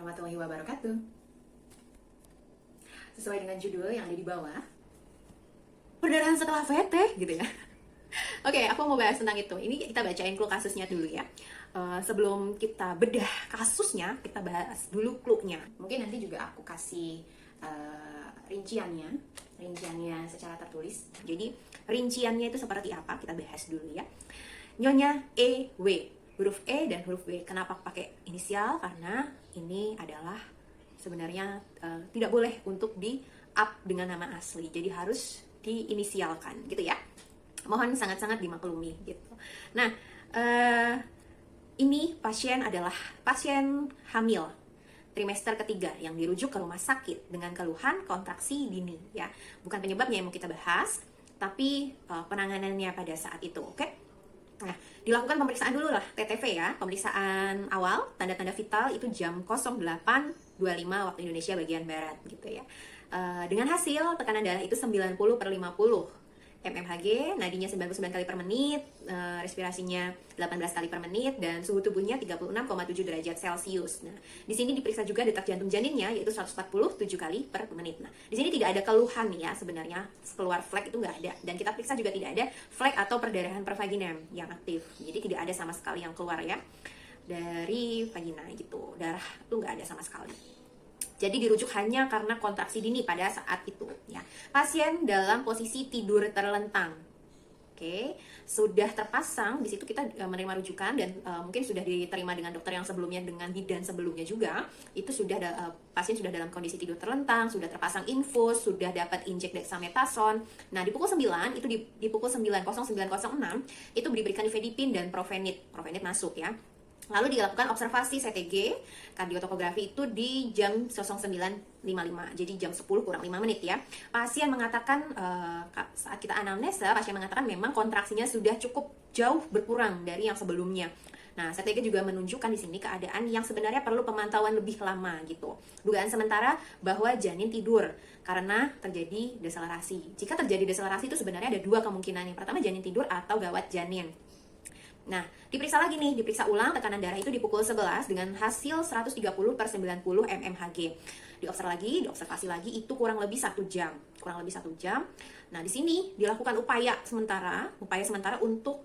warahmatullahi wabarakatuh. Sesuai dengan judul yang ada di bawah, perdarahan setelah VT gitu ya. Oke, aku mau bahas tentang itu. Ini kita bacain clue kasusnya dulu ya. Sebelum kita bedah kasusnya, kita bahas dulu clue-nya. Mungkin nanti juga aku kasih rinciannya secara tertulis. Jadi rinciannya itu seperti apa? Kita bahas dulu ya. Nyonya EW, huruf E dan huruf W. Kenapa pakai inisial? Karena ini adalah sebenarnya tidak boleh untuk di up dengan nama asli. Jadi harus diinisialkan gitu ya. Mohon sangat-sangat dimaklumi gitu. Nah, ini pasien adalah pasien hamil trimester ketiga yang dirujuk ke rumah sakit dengan keluhan kontraksi dini ya. Bukan penyebabnya yang mau kita bahas, tapi penanganannya pada saat itu, oke? Nah, dilakukan pemeriksaan dulu lah, TTV ya, pemeriksaan awal, tanda-tanda vital itu jam 08.25 waktu Indonesia bagian Barat gitu ya. Dengan hasil tekanan darah itu 90/50 mmHg, nadinya 99 kali per menit, respirasinya 18 kali per menit, dan suhu tubuhnya 36,7 derajat Celcius. Nah, di sini diperiksa juga detak jantung janinnya, yaitu 147 kali per menit. Nah, di sini tidak ada keluhan ya sebenarnya, keluar flek itu nggak ada. Dan kita periksa juga tidak ada flek atau perdarahan per vaginem yang aktif. Jadi tidak ada sama sekali yang keluar ya dari vagina gitu. Darah itu nggak ada sama sekali. Jadi dirujuk hanya karena kontraksi dini pada saat itu ya. Pasien dalam posisi tidur terlentang. Oke, sudah terpasang di situ kita menerima rujukan dan mungkin sudah diterima dengan dokter yang sebelumnya dengan bidan sebelumnya juga. Itu sudah pasien sudah dalam kondisi tidur terlentang, sudah terpasang infus, sudah dapat injek dexamethasone. Nah, di pukul 9 itu di pukul 9.09.06 itu diberikan nifedipin dan Provenit. Provenit masuk ya. Lalu dilakukan observasi CTG, kardiotokografi itu di jam 09.55, jadi jam 10 kurang 5 menit ya. Pasien mengatakan, saat kita anamnesa, pasien mengatakan memang kontraksinya sudah cukup jauh berkurang dari yang sebelumnya. Nah, CTG juga menunjukkan di sini keadaan yang sebenarnya perlu pemantauan lebih lama gitu. Dugaan sementara bahwa janin tidur karena terjadi deselerasi. Jika terjadi deselerasi itu sebenarnya ada dua kemungkinan. Yang pertama janin tidur atau gawat janin. Nah, diperiksa lagi nih, diperiksa ulang tekanan darah itu di pukul 11 dengan hasil 130/90 mmHg. Diobservasi lagi itu kurang lebih 1 jam. Nah, di sini dilakukan upaya sementara untuk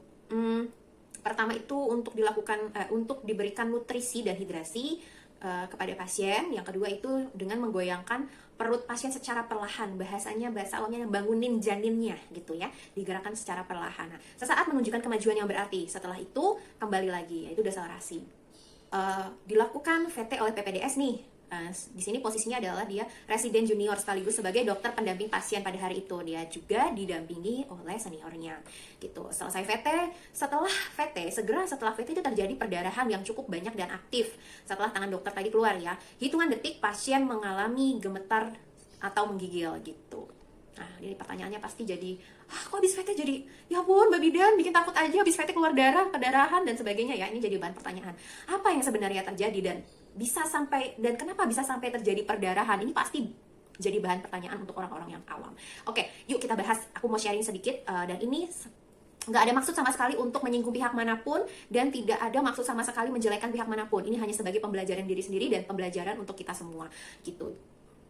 pertama itu untuk dilakukan untuk diberikan nutrisi dan hidrasi kepada pasien. Yang kedua itu dengan menggoyangkan perut pasien secara perlahan, bahasa awalnya bangunin janinnya gitu ya, digerakkan secara perlahan. Nah, sesaat menunjukkan kemajuan yang berarti. Setelah itu kembali lagi, yaitu deselerasi. Dilakukan VT oleh PPDS nih. Di sini posisinya adalah dia residen junior sekaligus sebagai dokter pendamping pasien pada hari itu. Dia juga didampingi oleh seniornya gitu. Setelah VT itu terjadi perdarahan yang cukup banyak dan aktif. Setelah tangan dokter tadi keluar ya, hitungan detik pasien mengalami gemetar atau menggigil gitu. Nah, ini pertanyaannya pasti jadi, kok habis VT jadi, ya ampun Mbak Bidan, bikin takut aja habis VT keluar darah, perdarahan dan sebagainya ya. Ini jadi bahan pertanyaan. Apa yang sebenarnya terjadi dan kenapa bisa sampai terjadi perdarahan? Ini pasti jadi bahan pertanyaan untuk orang-orang yang awam. Oke, yuk kita bahas. Aku mau sharing sedikit dan ini nggak ada maksud sama sekali untuk menyinggung pihak manapun dan tidak ada maksud sama sekali menjelekan pihak manapun. Ini hanya sebagai pembelajaran diri sendiri dan pembelajaran untuk kita semua gitu.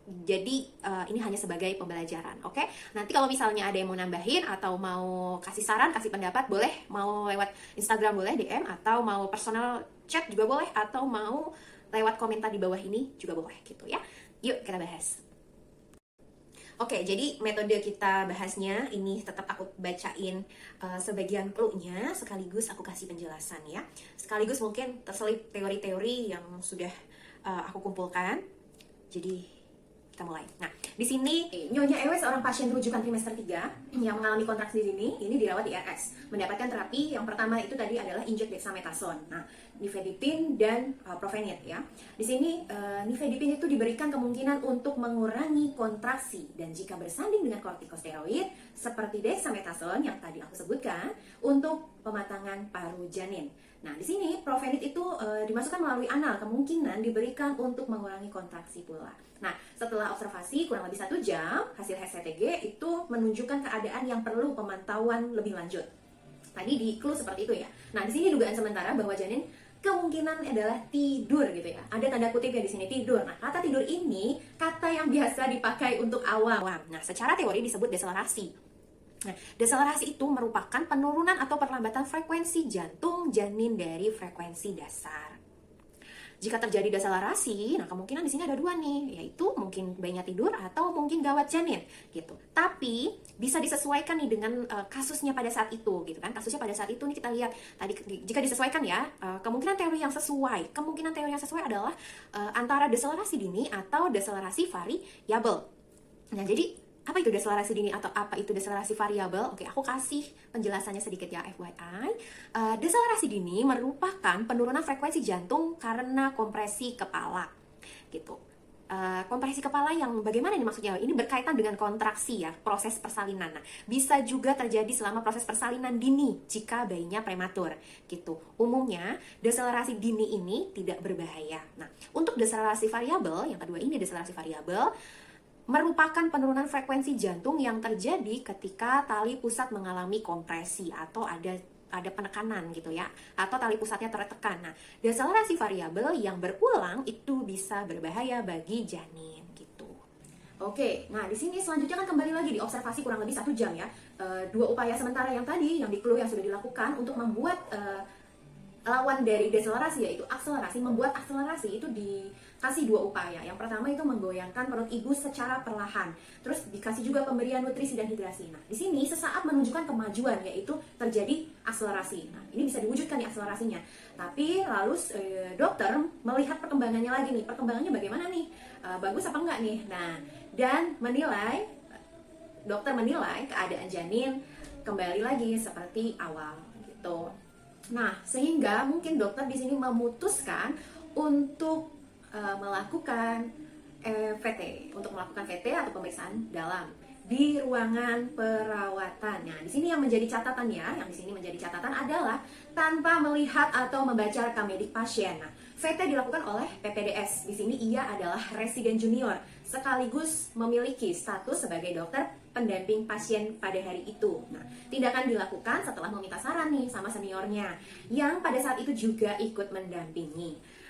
Jadi ini hanya sebagai pembelajaran, oke? Nanti kalau misalnya ada yang mau nambahin atau mau kasih saran, kasih pendapat, boleh. Mau lewat Instagram boleh, DM, atau mau personal chat juga boleh, atau mau lewat komentar di bawah ini juga boleh gitu ya. Yuk kita bahas. Oke, jadi metode kita bahasnya ini tetap aku bacain sebagian clue-nya, sekaligus aku kasih penjelasan ya. Sekaligus mungkin terselip teori-teori yang sudah aku kumpulkan. Jadi kita mulai. Nah, di sini Nyonya Ewe seorang pasien rujukan trimester 3 yang mengalami kontraksi dini, ini dirawat di RS. Mendapatkan terapi yang pertama itu tadi adalah injek dexamethasone. Nah, nifedipin dan Provenit ya. Di sini nifedipin itu diberikan kemungkinan untuk mengurangi kontraksi dan jika bersanding dengan kortikosteroid seperti dexamethasone yang tadi aku sebutkan untuk pematangan paru janin. Nah, di sini Provenit itu dimasukkan melalui anal, kemungkinan diberikan untuk mengurangi kontraksi pula. Nah, setelah observasi kurang lebih 1 jam, hasil CTG itu menunjukkan keadaan yang perlu pemantauan lebih lanjut. Tadi di clue seperti itu ya. Nah, di sini dugaan sementara bahwa janin kemungkinan adalah tidur gitu ya. Ada tanda kutipnya di sini, tidur. Nah, kata tidur ini kata yang biasa dipakai untuk awam. Nah, secara teori disebut deselerasi. Nah, deselerasi itu merupakan penurunan atau perlambatan frekuensi jantung janin dari frekuensi dasar. Jika terjadi deselerasi, nah kemungkinan di sini ada dua nih, yaitu mungkin bayinya tidur atau mungkin gawat janin gitu. Tapi bisa disesuaikan nih dengan kasusnya pada saat itu gitu kan. Kasusnya pada saat itu nih kita lihat tadi jika disesuaikan ya, kemungkinan teori yang sesuai adalah antara deselerasi dini atau deselerasi variabel. Nah, jadi apa itu deselerasi dini atau apa itu deselerasi variabel? Oke, aku kasih penjelasannya sedikit ya, FYI. Deselerasi dini merupakan penurunan frekuensi jantung karena kompresi kepala, gitu. Kompresi kepala yang bagaimana ini maksudnya? Ini berkaitan dengan kontraksi ya, proses persalinan. Nah, bisa juga terjadi selama proses persalinan dini jika bayinya prematur, gitu. Umumnya deselerasi dini ini tidak berbahaya. Nah, untuk deselerasi variabel, yang kedua ini deselerasi variabel merupakan penurunan frekuensi jantung yang terjadi ketika tali pusat mengalami kompresi atau ada penekanan gitu ya, atau tali pusatnya tertekan. Nah, deselerasi variabel yang berulang itu bisa berbahaya bagi janin gitu. Oke, nah di sini selanjutnya kan kembali lagi diobservasi kurang lebih 1 jam ya. Dua upaya sementara yang tadi yang di clue yang sudah dilakukan untuk membuat lawan dari deselerasi yaitu akselerasi. Membuat akselerasi itu dikasih 2 upaya. Yang pertama itu menggoyangkan perut ibu secara perlahan. Terus dikasih juga pemberian nutrisi dan hidrasi. Nah, di sini sesaat menunjukkan kemajuan yaitu terjadi akselerasi. Nah, ini bisa diwujudkan nih akselerasinya. Tapi lalu dokter melihat perkembangannya lagi nih. Perkembangannya bagaimana nih? Bagus apa enggak nih? Nah, dan dokter menilai keadaan janin kembali lagi seperti awal gitu. Nah, sehingga mungkin dokter di sini memutuskan untuk melakukan VT atau pemeriksaan dalam di ruangan perawatan. Nah, di sini yang menjadi catatan ya, adalah tanpa melihat atau membaca rekam medik pasien. Nah, VT dilakukan oleh PPDS. Di sini ia adalah residen junior sekaligus memiliki status sebagai dokter pendamping pasien pada hari itu. Nah, tindakan dilakukan setelah meminta saran nih sama seniornya yang pada saat itu juga ikut mendampingi.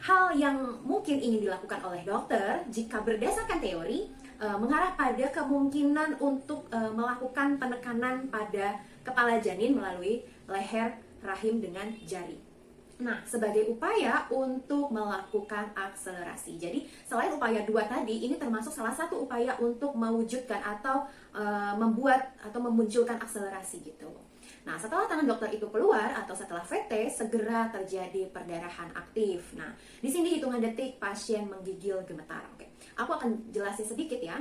Hal yang mungkin ingin dilakukan oleh dokter jika berdasarkan teori mengarah pada kemungkinan untuk melakukan penekanan pada kepala janin melalui leher rahim dengan jari. Nah, sebagai upaya untuk melakukan akselerasi. Jadi, selain upaya 2 tadi, ini termasuk salah satu upaya untuk mewujudkan atau membuat atau memunculkan akselerasi gitu. Nah, setelah tangan dokter itu keluar atau setelah VT, segera terjadi perdarahan aktif. Nah, di sini hitungan detik pasien menggigil gemetar. Oke, aku akan jelasin sedikit ya.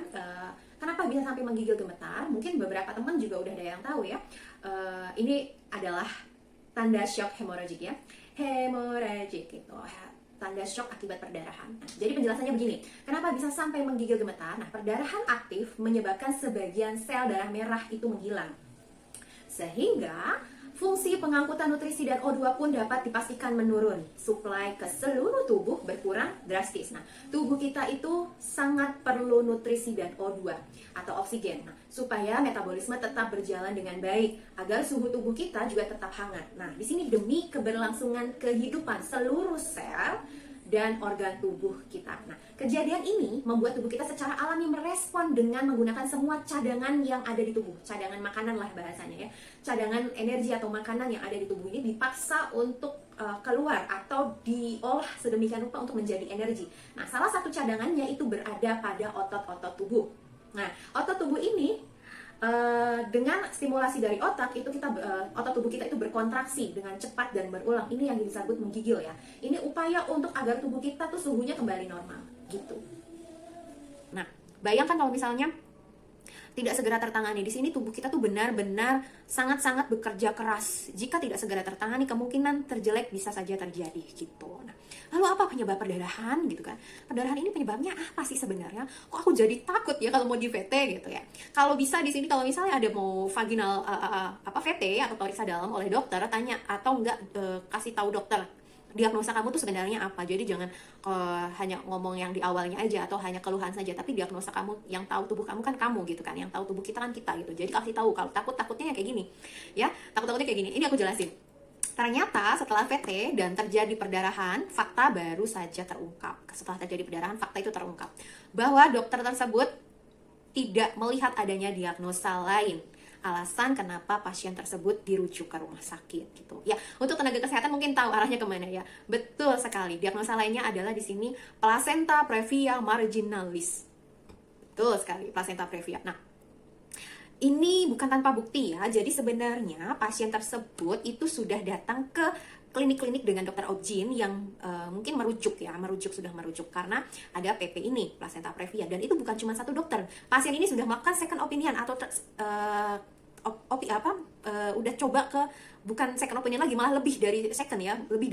Kenapa bisa sampai menggigil gemetar? Mungkin beberapa teman juga udah ada yang tahu ya. Ini adalah tanda shock hemoragik ya. Hemoragik gitu, tanda shock akibat perdarahan. Nah, jadi penjelasannya begini, kenapa bisa sampai menggigil gemetar? Nah, perdarahan aktif menyebabkan sebagian sel darah merah itu menghilang, sehingga fungsi pengangkutan nutrisi dan O2 pun dapat dipastikan menurun. Suplai ke seluruh tubuh berkurang drastis. Nah, tubuh kita itu sangat perlu nutrisi dan O2 atau oksigen. Nah, supaya metabolisme tetap berjalan dengan baik, agar suhu tubuh kita juga tetap hangat. Nah, di sini demi keberlangsungan kehidupan seluruh sel dan organ tubuh kita. Nah, kejadian ini membuat tubuh kita secara alami merespon dengan menggunakan semua cadangan yang ada di tubuh. Cadangan makanan lah bahasanya ya. Cadangan energi atau makanan yang ada di tubuh ini dipaksa untuk keluar atau diolah sedemikian rupa untuk menjadi energi. Nah, salah satu cadangannya itu berada pada otot-otot tubuh. Nah, otot tubuh ini dengan stimulasi dari otot tubuh kita itu berkontraksi dengan cepat dan berulang. Ini yang disebut menggigil ya. Ini upaya untuk agar tubuh kita tuh suhunya kembali normal gitu. Nah, bayangkan kalau misalnya tidak segera tertangani, di sini tubuh kita tuh benar-benar sangat-sangat bekerja keras. Jika tidak segera tertangani, kemungkinan terjelek bisa saja terjadi gitu. Nah, lalu apa penyebab perdarahan gitu kan? Perdarahan ini penyebabnya apa sih sebenarnya? Kok aku jadi takut ya kalau mau di VT gitu ya? Kalau bisa di sini kalau misalnya ada mau vaginal VT atau periksa dalam oleh dokter, tanya atau enggak kasih tahu dokter diagnosa kamu tuh sebenarnya apa. Jadi jangan hanya ngomong yang di awalnya aja atau hanya keluhan saja, tapi diagnosa kamu, yang tahu tubuh kamu kan kamu gitu kan, yang tahu tubuh kita kan kita gitu. Jadi kasih tahu kalau takutnya kayak gini ya, takutnya kayak gini. Ini aku jelasin. Ternyata setelah VT dan terjadi perdarahan, fakta baru saja terungkap. Setelah terjadi perdarahan, fakta itu terungkap bahwa dokter tersebut tidak melihat adanya diagnosa lain alasan kenapa pasien tersebut dirujuk ke rumah sakit gitu. Ya, untuk tenaga kesehatan mungkin tahu arahnya kemana ya. Betul sekali. Diagnosa lainnya adalah di sini placenta previa marginalis. Betul sekali, placenta previa. Nah, ini bukan tanpa bukti ya. Jadi sebenarnya pasien tersebut itu sudah datang ke klinik-klinik dengan dokter obgyn yang mungkin sudah merujuk karena ada PP ini, placenta previa, dan itu bukan cuma satu dokter. Pasien ini sudah melakukan second opinion atau udah coba ke bukan second opinion lagi, malah lebih dari second ya, lebih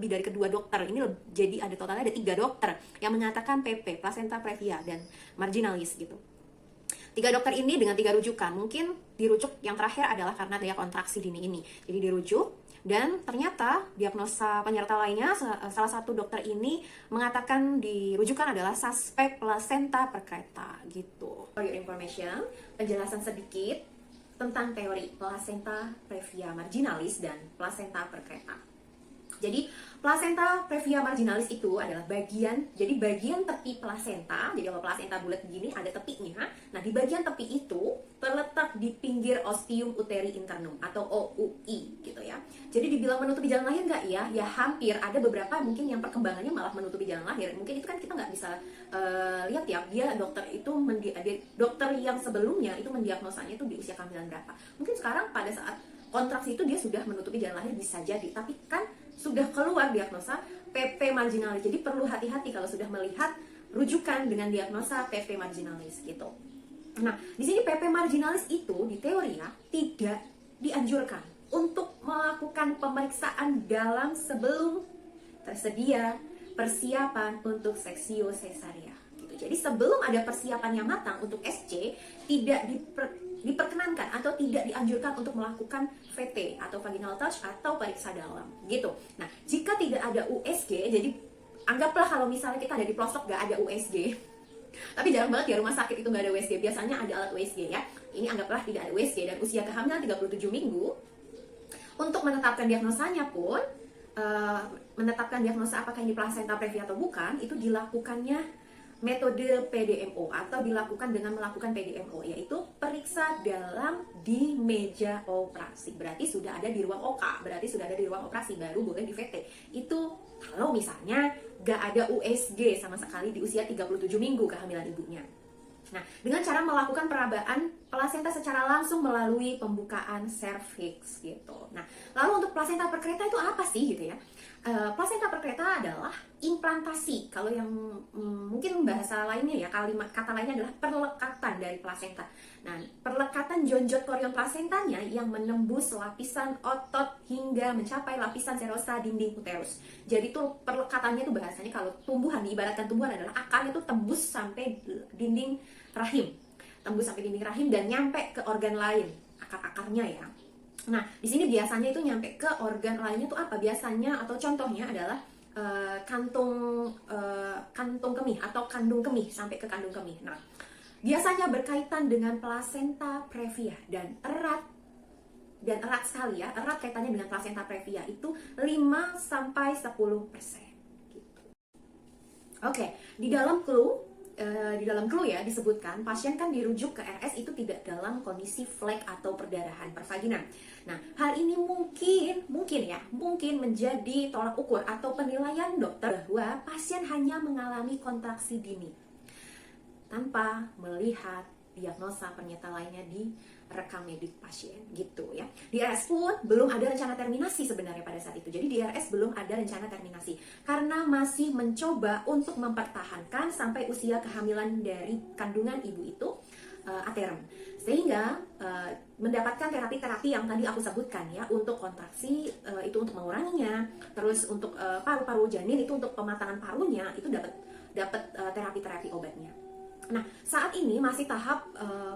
dari kedua dokter. Ini jadi ada totalnya ada 3 dokter yang mengatakan PP, placenta previa dan marginalis gitu. 3 dokter ini dengan 3 rujukan, mungkin dirujuk yang terakhir adalah karena daya kontraksi dini ini. Jadi dirujuk, dan ternyata diagnosa penyerta lainnya, salah satu dokter ini mengatakan dirujukan adalah suspek placenta percreta gitu. For your information, penjelasan sedikit tentang teori placenta previa marginalis dan placenta percreta. Jadi placenta previa marginalis itu adalah bagian tepi plasenta. Jadi kalau plasenta bulat begini ada tepinya. Nah, di bagian tepi itu terletak di pinggir ostium uteri internum atau OUI gitu ya. Jadi dibilang menutupi jalan lahir nggak ya? Ya hampir. Ada beberapa mungkin yang perkembangannya malah menutupi jalan lahir. Mungkin itu kan kita nggak bisa lihat ya. Dia dokter yang sebelumnya itu mendiagnosanya itu di usia kehamilan berapa. Mungkin sekarang pada saat kontraksi itu dia sudah menutupi jalan lahir, bisa jadi. Tapi kan sudah keluar diagnosa PP marginalis. Jadi perlu hati-hati kalau sudah melihat rujukan dengan diagnosa PP marginalis gitu. Nah, di sini PP marginalis itu di teori ya tidak dianjurkan untuk melakukan pemeriksaan dalam sebelum tersedia persiapan untuk seksio cesaria gitu. Jadi sebelum ada persiapan yang matang untuk SC, tidak diperkenankan atau tidak dianjurkan untuk melakukan VT atau vaginal touch atau periksa dalam gitu. Nah, jika tidak ada USG, jadi anggaplah kalau misalnya kita ada di pelosok gak ada USG, tapi jarang banget ya rumah sakit itu gak ada USG, biasanya ada alat USG ya. Ini anggaplah tidak ada USG dan usia kehamilan 37 minggu. Untuk menetapkan diagnosanya pun, menetapkan diagnosa apakah ini placenta previa atau bukan, itu dilakukannya metode PDMO atau dilakukan dengan melakukan PDMO, yaitu periksa dalam di meja operasi. Berarti sudah ada di ruang OK, berarti sudah ada di ruang operasi, baru boleh di VT. Itu kalau misalnya gak ada USG sama sekali di usia 37 minggu kehamilan ibunya. Nah, dengan cara melakukan perabaan plasenta secara langsung melalui pembukaan serviks gitu. Nah, lalu untuk plasenta percreta itu apa sih gitu ya? Plasenta percreta adalah implantasi. Kalau yang mungkin bahasa lainnya ya, kata lainnya adalah perlekatan dari plasenta. Nah, perlekatan jonjot korion plasentanya yang menembus lapisan otot hingga mencapai lapisan serosa dinding uterus. Jadi tuh perlekatannya tuh bahasanya kalau tumbuhan, diibaratkan tumbuhan adalah akarnya tuh tembus sampai dinding rahim. Tembus sampai dinding rahim dan nyampe ke organ lain, akar-akarnya ya. Nah, di sini biasanya itu nyampe ke organ lainnya tuh apa? Biasanya atau contohnya adalah kantung kemih atau kandung kemih, sampai ke kandung kemih. Nah, biasanya berkaitan dengan placenta previa dan erat sekali ya. Erat kaitannya dengan placenta previa itu 5-10% gitu. Oke, di dalam clue ya disebutkan pasien kan dirujuk ke RS itu tidak dalam kondisi flek atau perdarahan pervaginan. Nah, hal ini mungkin menjadi tolak ukur atau penilaian dokter bahwa pasien hanya mengalami kontraksi dini tanpa melihat diagnosa penyerta lainnya di rekam medik pasien gitu ya. Di RS pun belum ada rencana terminasi sebenarnya pada saat itu. Jadi di RS belum ada rencana terminasi karena masih mencoba untuk mempertahankan sampai usia kehamilan dari kandungan ibu itu aterem. Sehingga mendapatkan terapi-terapi yang tadi aku sebutkan ya, untuk kontraksi itu untuk menguranginya, terus untuk paru-paru janin itu untuk pematangan parunya itu dapat terapi-terapi obatnya. Nah, saat ini masih tahap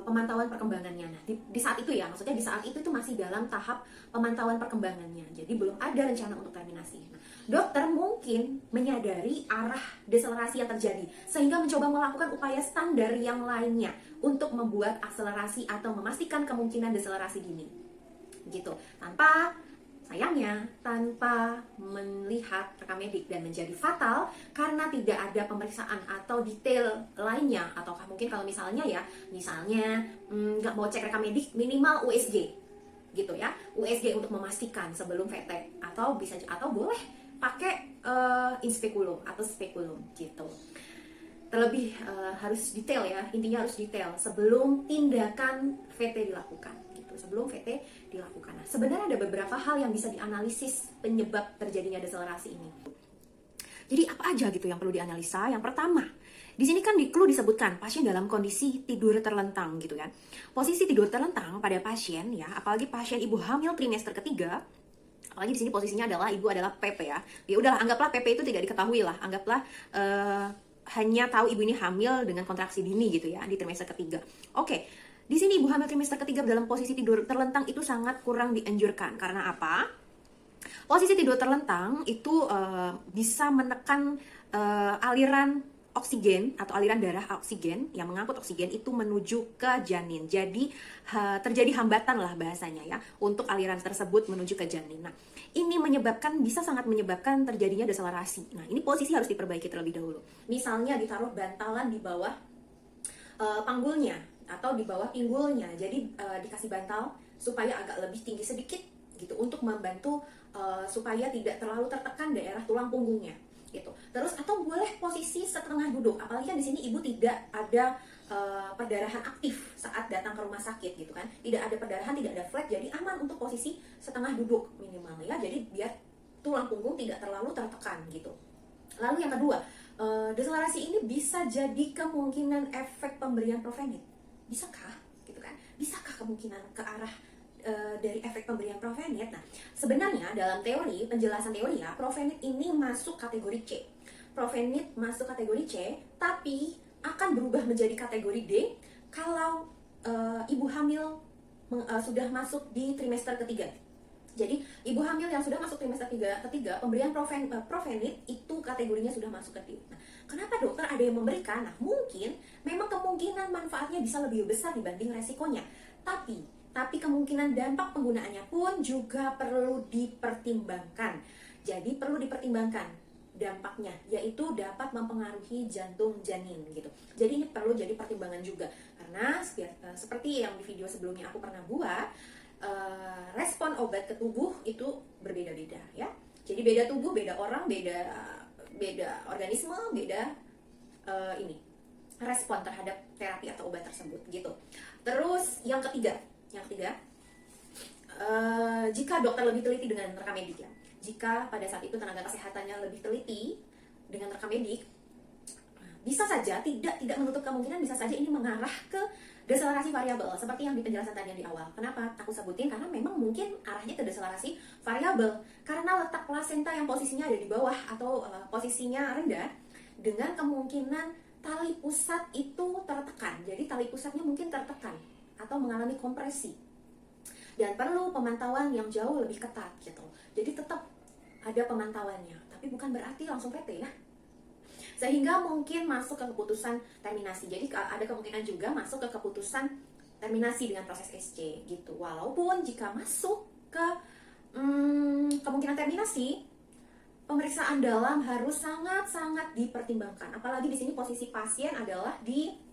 pemantauan perkembangannya. Nah, di saat itu ya, maksudnya di saat itu masih dalam tahap pemantauan perkembangannya. Jadi belum ada rencana untuk terminasi. Nah, dokter mungkin menyadari arah deselerasi yang terjadi, sehingga mencoba melakukan upaya standar yang lainnya untuk membuat akselerasi atau memastikan kemungkinan deselerasi dini. Gitu. Tanpa Sayangnya, tanpa melihat rekam medik dan menjadi fatal karena tidak ada pemeriksaan atau detail lainnya, ataukah mungkin kalau misalnya nggak mau cek rekam medik, minimal USG gitu ya, USG untuk memastikan sebelum VT, atau boleh pakai inspekulum atau spekulum gitu. Terlebih harus detail ya, intinya harus detail sebelum tindakan VT dilakukan gitu, sebelum VT dilakukan. Nah, sebenarnya ada beberapa hal yang bisa dianalisis penyebab terjadinya deselerasi ini. Jadi apa aja gitu yang perlu dianalisa? Yang pertama, di sini kan di clue disebutkan pasien dalam kondisi tidur terlentang gitu kan. Posisi tidur terlentang pada pasien ya, apalagi pasien ibu hamil trimester ketiga, apalagi di sini posisinya adalah ibu adalah PP ya. Ya udahlah, anggaplah PP itu tidak diketahui lah, anggaplah hanya tahu ibu ini hamil dengan kontraksi dini gitu ya di trimester ketiga. Oke, di sini ibu hamil trimester ketiga dalam posisi tidur terlentang itu sangat kurang dianjurkan. Karena apa? Posisi tidur terlentang itu bisa menekan aliran oksigen atau aliran darah oksigen yang mengangkut oksigen itu menuju ke janin. Jadi terjadi hambatan lah bahasanya ya untuk aliran tersebut menuju ke janin. Nah, ini bisa sangat menyebabkan terjadinya deselerasi. Nah, ini posisi harus diperbaiki terlebih dahulu. Misalnya ditaruh bantalan di bawah panggulnya atau di bawah pinggulnya. Jadi dikasih bantal supaya agak lebih tinggi sedikit gitu untuk membantu supaya tidak terlalu tertekan daerah tulang punggungnya gitu. Terus atau boleh posisi setengah duduk, apalagi kan di sini ibu tidak ada perdarahan aktif saat datang ke rumah sakit gitu kan, tidak ada perdarahan, tidak ada flek, jadi aman untuk posisi setengah duduk minimal ya, jadi biar tulang punggung tidak terlalu tertekan gitu. Lalu yang kedua, deselerasi ini bisa jadi kemungkinan efek pemberian Provenit, bisakah gitu kan, bisakah kemungkinan ke arah dari efek pemberian Provenit. Nah, sebenarnya dalam teori, penjelasan teori ya, Provenit ini masuk kategori C. Provenit masuk kategori C, tapi akan berubah menjadi kategori D kalau ibu hamil sudah masuk di trimester ketiga. Jadi, ibu hamil yang sudah masuk trimester ketiga, pemberian Provenit itu kategorinya sudah masuk ke D. Nah, kenapa dokter ada yang memberikan? Nah, mungkin memang kemungkinan manfaatnya bisa lebih besar dibanding resikonya. Tapi kemungkinan dampak penggunaannya pun juga perlu dipertimbangkan. Jadi perlu dipertimbangkan dampaknya, yaitu dapat mempengaruhi jantung janin gitu. Jadi ini perlu jadi pertimbangan juga, karena seperti yang di video sebelumnya aku pernah buat, respon obat ke tubuh itu berbeda-beda ya. Jadi beda tubuh, beda orang, beda organisme, beda respon terhadap terapi atau obat tersebut gitu. Terus yang ketiga, jika dokter lebih teliti dengan rekam medik ya, jika pada saat itu tenaga kesehatannya lebih teliti dengan rekam medik, bisa saja tidak menutup kemungkinan bisa saja ini mengarah ke deselerasi variabel seperti yang di penjelasan tadi yang di awal. Kenapa aku sebutin? Karena memang mungkin arahnya ke deselerasi variabel karena letak plasenta yang posisinya ada di bawah atau posisinya rendah, dengan kemungkinan tali pusat itu tertekan. Jadi tali pusatnya mungkin tertekan atau mengalami kompresi, dan perlu pemantauan yang jauh lebih ketat gitu. Jadi tetap ada pemantauannya, tapi bukan berarti langsung PT ya, sehingga mungkin masuk ke keputusan terminasi. Jadi ada kemungkinan juga masuk ke keputusan terminasi dengan proses SC gitu. Walaupun jika masuk ke kemungkinan terminasi, pemeriksaan dalam harus sangat-sangat dipertimbangkan. Apalagi di sini posisi pasien adalah di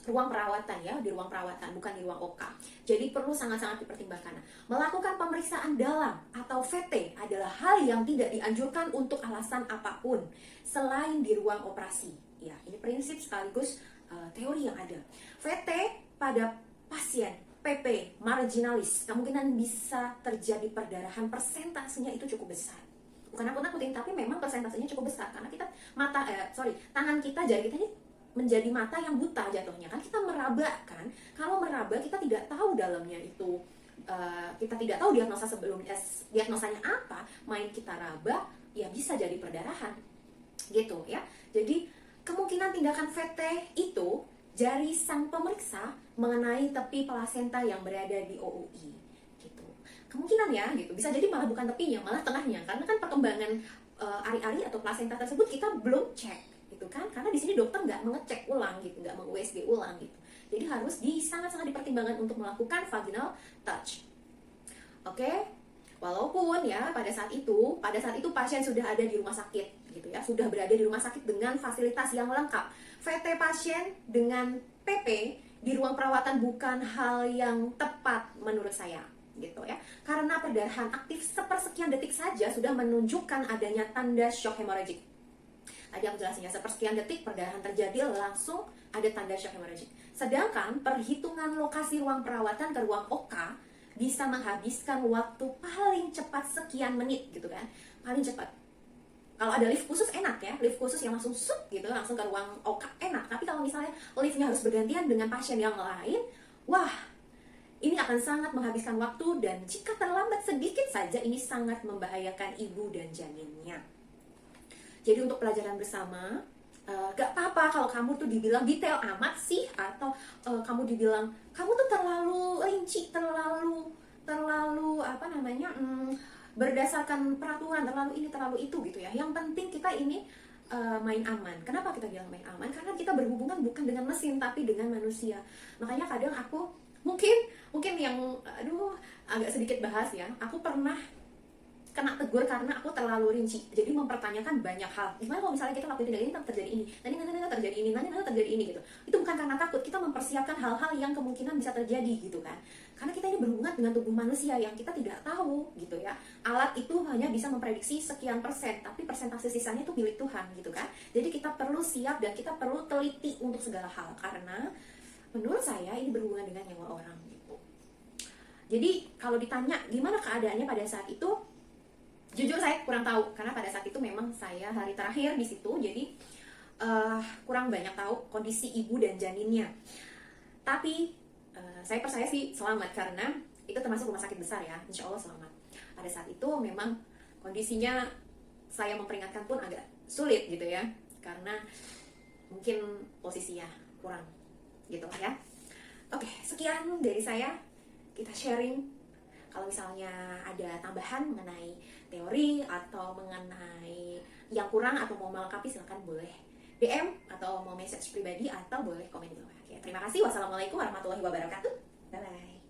ruang perawatan ya, di ruang perawatan, bukan di ruang OK. Jadi perlu sangat-sangat dipertimbangkan. Melakukan pemeriksaan dalam atau VT adalah hal yang tidak dianjurkan untuk alasan apapun selain di ruang operasi. Ya, ini prinsip sekaligus teori yang ada. VT pada pasien PP marginalis kemungkinan bisa terjadi perdarahan, persentasenya itu cukup besar. Bukan nakut-nakutin, tapi memang persentasenya cukup besar karena kita tangan kita, jari kita ini menjadi mata yang buta jatuhnya kan. Kita meraba kan, kalau meraba kita tidak tahu dalamnya itu kita tidak tahu diagnosa sebelumnya, diagnosanya apa, main kita raba ya bisa jadi perdarahan gitu ya. Jadi kemungkinan tindakan VT itu jari sang pemeriksa mengenai tepi plasenta yang berada di OUI gitu. Kemungkinan ya gitu, bisa jadi malah bukan tepinya, malah tengahnya, karena kan perkembangan ari-ari atau plasenta tersebut kita belum cek gitu kan, karena di sini dokter nggak mengecek ulang gitu, nggak meng-USG ulang gitu. Jadi harus sangat-sangat dipertimbangkan untuk melakukan vaginal touch. Oke. Walaupun ya pada saat itu pasien sudah ada di rumah sakit gitu ya, sudah berada di rumah sakit dengan fasilitas yang lengkap. VT pasien dengan PP di ruang perawatan bukan hal yang tepat menurut saya gitu ya. Karena perdarahan aktif sepersekian detik saja sudah menunjukkan adanya tanda shock hemorrhagic. Tadi aku jelasin ya, sepersekian detik perdarahan terjadi langsung ada tanda shock hemorrhagic. Sedangkan perhitungan lokasi ruang perawatan ke ruang OK bisa menghabiskan waktu paling cepat sekian menit gitu kan, paling cepat. Kalau ada lift khusus enak ya, lift khusus yang langsung gitu langsung ke ruang OK enak. Tapi kalau misalnya liftnya harus bergantian dengan pasien yang lain, wah ini akan sangat menghabiskan waktu, dan jika terlambat sedikit saja ini sangat membahayakan ibu dan janinnya. Jadi untuk pelajaran bersama, gak apa-apa kalau kamu tuh dibilang detail amat sih, atau kamu dibilang kamu tuh terlalu rinci, terlalu berdasarkan peraturan, terlalu ini terlalu itu gitu ya. Yang penting kita ini main aman. Kenapa kita bilang main aman? Karena kita berhubungan bukan dengan mesin tapi dengan manusia. Makanya kadang aku mungkin yang agak sedikit bahas ya, aku pernah kena tegur karena aku terlalu rinci, jadi mempertanyakan banyak hal. Gimana kalau misalnya kita lakuin ini terjadi ini, nanti terjadi ini, nanti terjadi ini gitu. Itu bukan karena takut, kita mempersiapkan hal-hal yang kemungkinan bisa terjadi gitu kan. Karena kita ini berhubungan dengan tubuh manusia yang kita tidak tahu gitu ya. Alat itu hanya bisa memprediksi sekian persen, tapi persentase sisanya itu milik Tuhan gitu kan. Jadi kita perlu siap dan kita perlu teliti untuk segala hal, karena menurut saya ini berhubungan dengan nyawa orang gitu. Jadi kalau ditanya gimana keadaannya pada saat itu, jujur saya kurang tahu, karena pada saat itu memang saya hari terakhir di situ, jadi kurang banyak tahu kondisi ibu dan janinnya. Tapi saya percaya sih selamat, karena itu termasuk rumah sakit besar ya, insya Allah selamat. Pada saat itu memang kondisinya saya memperingatkan pun agak sulit gitu ya, karena mungkin posisinya kurang gitu ya. Oke, sekian dari saya, kita sharing. Kalau misalnya ada tambahan mengenai teori atau mengenai yang kurang atau mau melengkapi, silahkan boleh DM atau mau message pribadi atau boleh komen di bawah. Oke, terima kasih. Wassalamualaikum warahmatullahi wabarakatuh. Bye-bye.